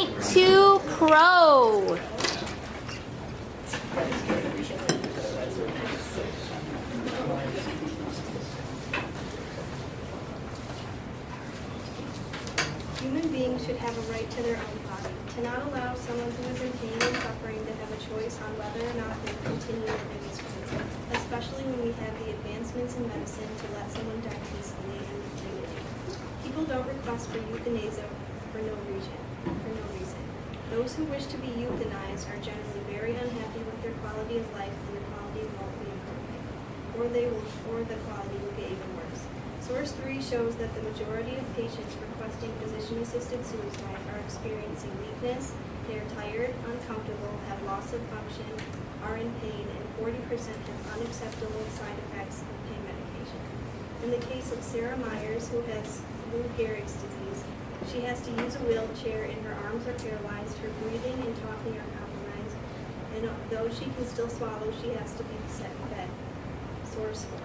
Point two pro. Human beings should have a right to their own body. To not allow someone who is in pain and suffering to have a choice on whether or not they continue living is cruel, especially when we have the advancements in medicine to let someone die peacefully and with dignity. People don't request for euthanasia for no reason. Those who wish to be euthanized are generally very unhappy with their quality of life, and the quality won't be improving, or the quality will get even worse. Source 3 shows that the majority of patients requesting physician-assisted suicide are experiencing weakness, they are tired, uncomfortable, have loss of function, are in pain, and 40% have unacceptable side effects of pain medication. In the case of Sarah Myers, who has Lou Gehrig's disease, she has to use a wheelchair and her arms are paralyzed, her breathing and talking are compromised, and though she can still swallow, she has to be fed. Source 4.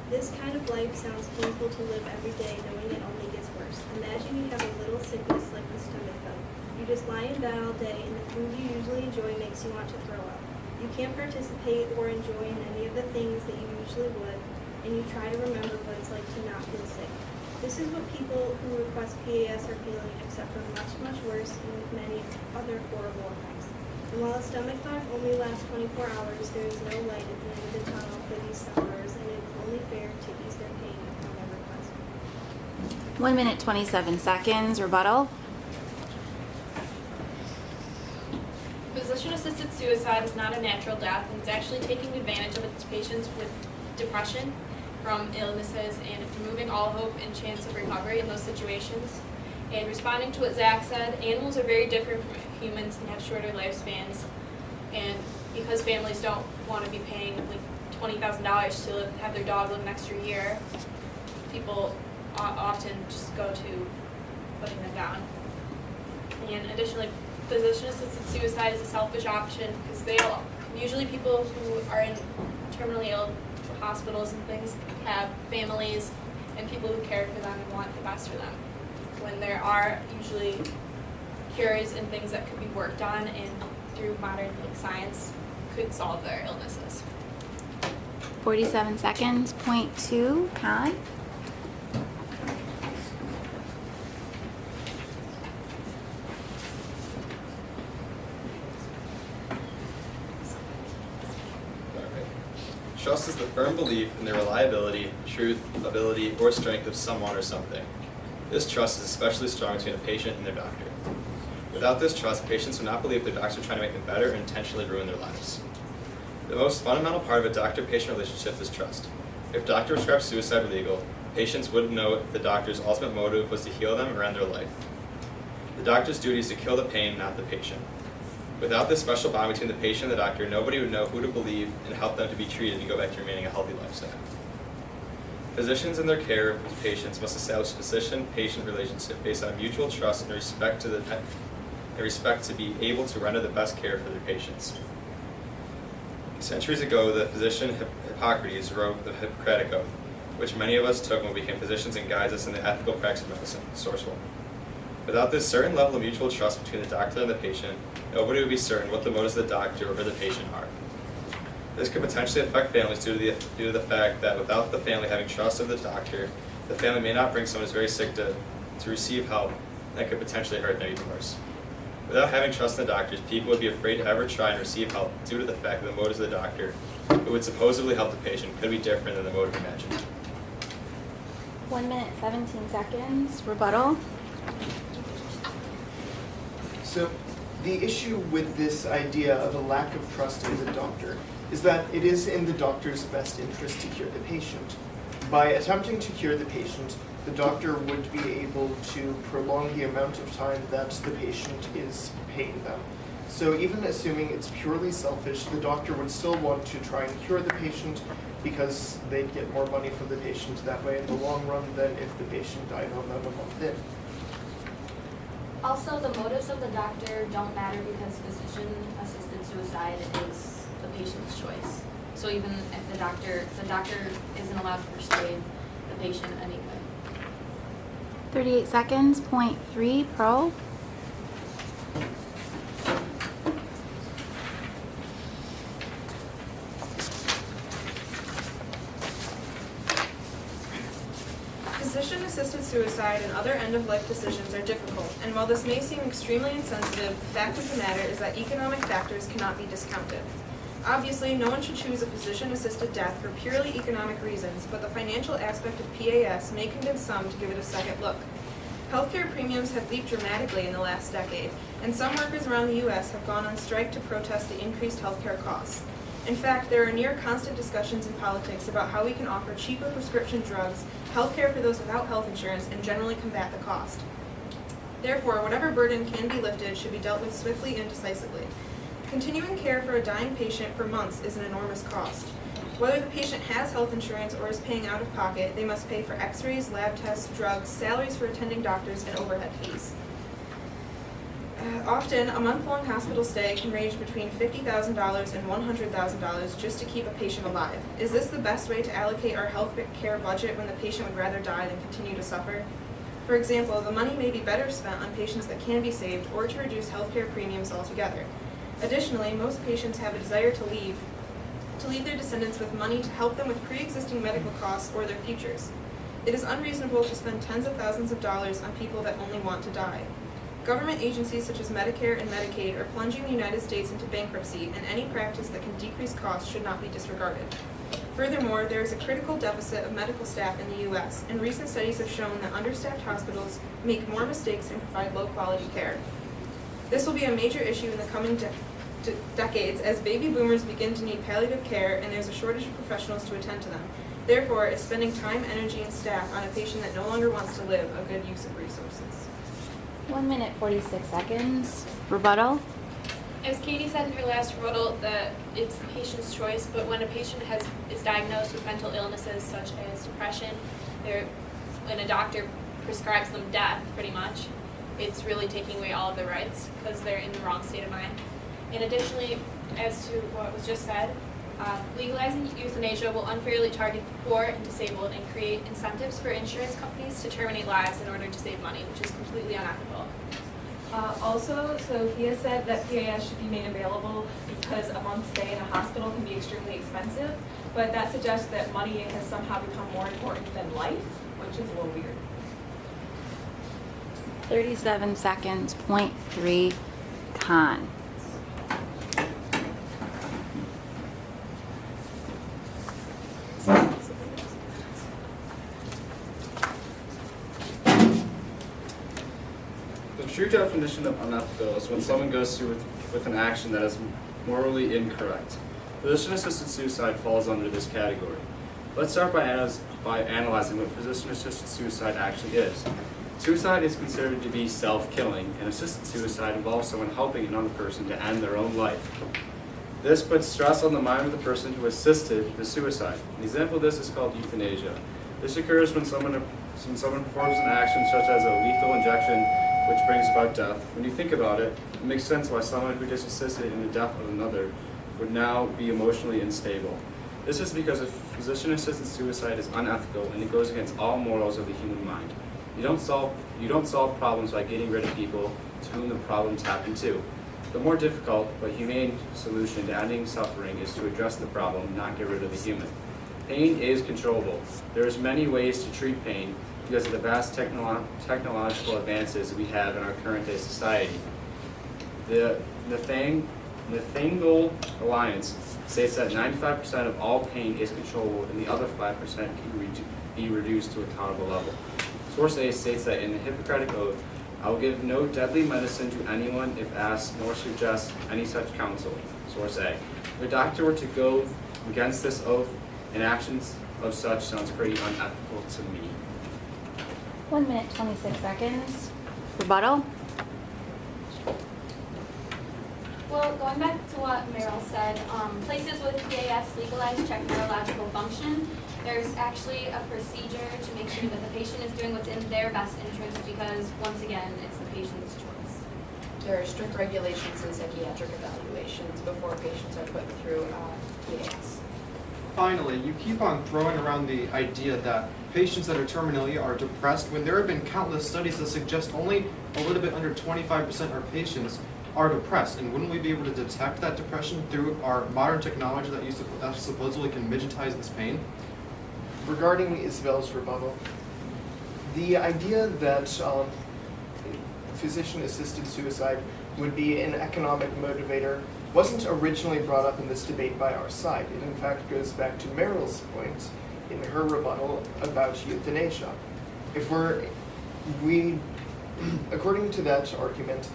This kind of life sounds painful to live every day, knowing it only gets worse. Imagine you have a little sickness like the stomach bug. You just lie in bed all day, and the food you usually enjoy makes you want to throw up. You can't participate or enjoy in any of the things that you usually would, and you try to remember what it's like to not feel sick. This is what people who request PAS are feeling, except for much, much worse and with many other horrible effects. And while a stomach bug only lasts 24 hours, there is no light at the end of the tunnel for these sufferers, and it is only fair to ease their pain upon their request. 1 minute, 27 seconds. Rebuttal. Physician-assisted suicide is not a natural death, and it's actually taking advantage of its patients with depression from illnesses and removing all hope and chance of recovery in those situations. And responding to what Zach said, animals are very different from humans and have shorter lifespans. And because families don't want to be paying like $20,000 to have their dog live an extra year, people often just go to putting them down. And additionally, physician-assisted suicide is a selfish option because usually people who are in terminally ill hospitals and things have families and people who care for them and want the best for them. When there are usually cures and things that could be worked on and through modern science could solve their illnesses. 47 seconds. Point two. Con. Trust is the firm belief in the reliability, truth, ability, or strength of someone or something. This trust is especially strong between a patient and their doctor. Without this trust, patients will not believe their doctors are trying to make them better and intentionally ruin their lives. The most fundamental part of a doctor-patient relationship is trust. If doctor prescribes suicide illegal, patients wouldn't know if the doctor's ultimate motive was to heal them or end their life. The doctor's duty is to kill the pain, not the patient. Without this special bond between the patient and the doctor, nobody would know who to believe and help them to be treated and go back to remaining a healthy lifestyle. Physicians in their care of patients must establish a physician-patient relationship based on mutual trust and respect to be able to render the best care for their patients. Centuries ago, the physician Hippocrates wrote the Hippocratic Oath, which many of us took when we became physicians and guides us in the ethical practice of medicine. Source 1. Without this certain level of mutual trust between the doctor and the patient, nobody would be certain what the motives of the doctor or the patient are. This could potentially affect families due to the fact that without the family having trust of the doctor, the family may not bring someone who's very sick to receive help that could potentially hurt them even worse. Without having trust in the doctors, people would be afraid to ever try and receive help due to the fact that the motives of the doctor, who would supposedly help the patient, could be different than the motive imagined. 1 minute, 17 seconds. Rebuttal. So the issue with this idea of a lack of trust in the doctor is that it is in the doctor's best interest to cure the patient. By attempting to cure the patient, the doctor would be able to prolong the amount of time that the patient is paying them. So even assuming it's purely selfish, the doctor would still want to try and cure the patient because they'd get more money from the patient that way in the long run than if the patient died on them a month in. Also, the motives of the doctor don't matter because physician-assisted suicide is the patient's choice. So even if the doctor isn't allowed to persuade the patient anyway. 38 seconds. Point three. Pro. Physician-assisted suicide and other end-of-life decisions are difficult, and while this may seem extremely insensitive, the fact of the matter is that economic factors cannot be discounted. Obviously, no one should choose a physician-assisted death for purely economic reasons, but the financial aspect of PAS may convince some to give it a second look. Healthcare premiums have leaped dramatically in the last decade, and some workers around the U.S. have gone on strike to protest the increased healthcare costs. In fact, there are near constant discussions in politics about how we can offer cheaper prescription drugs, health care for those without health insurance, and generally combat the cost. Therefore, whatever burden can be lifted should be dealt with swiftly and decisively. Continuing care for a dying patient for months is an enormous cost. Whether the patient has health insurance or is paying out of pocket, they must pay for x-rays, lab tests, drugs, salaries for attending doctors, and overhead fees. Often, a month-long hospital stay can range between $50,000 and $100,000 just to keep a patient alive. Is this the best way to allocate our health care budget when the patient would rather die than continue to suffer? For example, the money may be better spent on patients that can be saved or to reduce healthcare premiums altogether. Additionally, most patients have a desire to leave their descendants with money to help them with pre-existing medical costs or their futures. It is unreasonable to spend tens of thousands of dollars on people that only want to die. Government agencies such as Medicare and Medicaid are plunging the United States into bankruptcy, and any practice that can decrease costs should not be disregarded. Furthermore, there is a critical deficit of medical staff in the U.S., and recent studies have shown that understaffed hospitals make more mistakes and provide low-quality care. This will be a major issue in the coming decades as baby boomers begin to need palliative care and there's a shortage of professionals to attend to them. Therefore, is spending time, energy, and staff on a patient that no longer wants to live a good use of resources? 1 minute, 46 seconds. Rebuttal? As Katie said in her last rebuttal, that it's the patient's choice, but when a patient is diagnosed with mental illnesses such as depression, when a doctor prescribes them death, pretty much, it's really taking away all of their rights because they're in the wrong state of mind. And additionally, as to what was just said, legalizing euthanasia will unfairly target the poor and disabled and create incentives for insurance companies to terminate lives in order to save money, which is completely unethical. Also, Sophia said that PAS should be made available because a month's stay in a hospital can be extremely expensive, but that suggests that money has somehow become more important than life, which is a little weird. 37 seconds, point 3, Con. The true definition of unethical is when someone goes through with an action that is morally incorrect. Physician-assisted suicide falls under this category. Let's start by analyzing what physician-assisted suicide actually is. Suicide is considered to be self-killing, and assisted suicide involves someone helping another person to end their own life. This puts stress on the mind of the person who assisted the suicide. An example of this is called euthanasia. This occurs when someone performs an action such as a lethal injection, which brings about death. When you think about it, it makes sense why someone who just assisted in the death of another would now be emotionally unstable. This is because a physician-assisted suicide is unethical and it goes against all morals of the human mind. You don't solve problems by getting rid of people to whom the problems happen to. The more difficult but humane solution to ending suffering is to address the problem, not get rid of the human. Pain is controllable. There's many ways to treat pain because of the vast technological advances we have in our current day society. The Nathaniel Alliance states that 95% of all pain is controllable and the other 5% can be reduced to a tolerable level. Source A states that in the Hippocratic Oath, I will give no deadly medicine to anyone if asked, nor suggest any such counsel. Source A. If a doctor were to go against this oath, and actions of such sounds pretty unethical to me. 1 minute, 26 seconds. Rebuttal? Well, going back to what Meryl said, places with PAS legalized check neurological function. There's actually a procedure to make sure that the patient is doing what's in their best interest because, once again, it's the patient's choice. There are strict regulations and psychiatric evaluations before patients are put through PAS. Finally, you keep on throwing around the idea that patients that are terminally ill are depressed when there have been countless studies that suggest only a little bit under 25% of patients are depressed. And wouldn't we be able to detect that depression through our modern technology that supposedly can midgetize this pain? Regarding Isabella's rebuttal, The idea that physician-assisted suicide would be an economic motivator wasn't originally brought up in this debate by our side. It in fact goes back to Meryl's point in her rebuttal about euthanasia. According to that argument,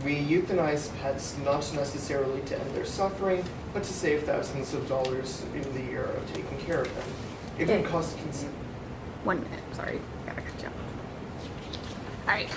we euthanize pets not necessarily to end their suffering, but to save thousands of dollars in the year of taking care of them. It can cost 1 minute, sorry. Gotta cut you off. All right.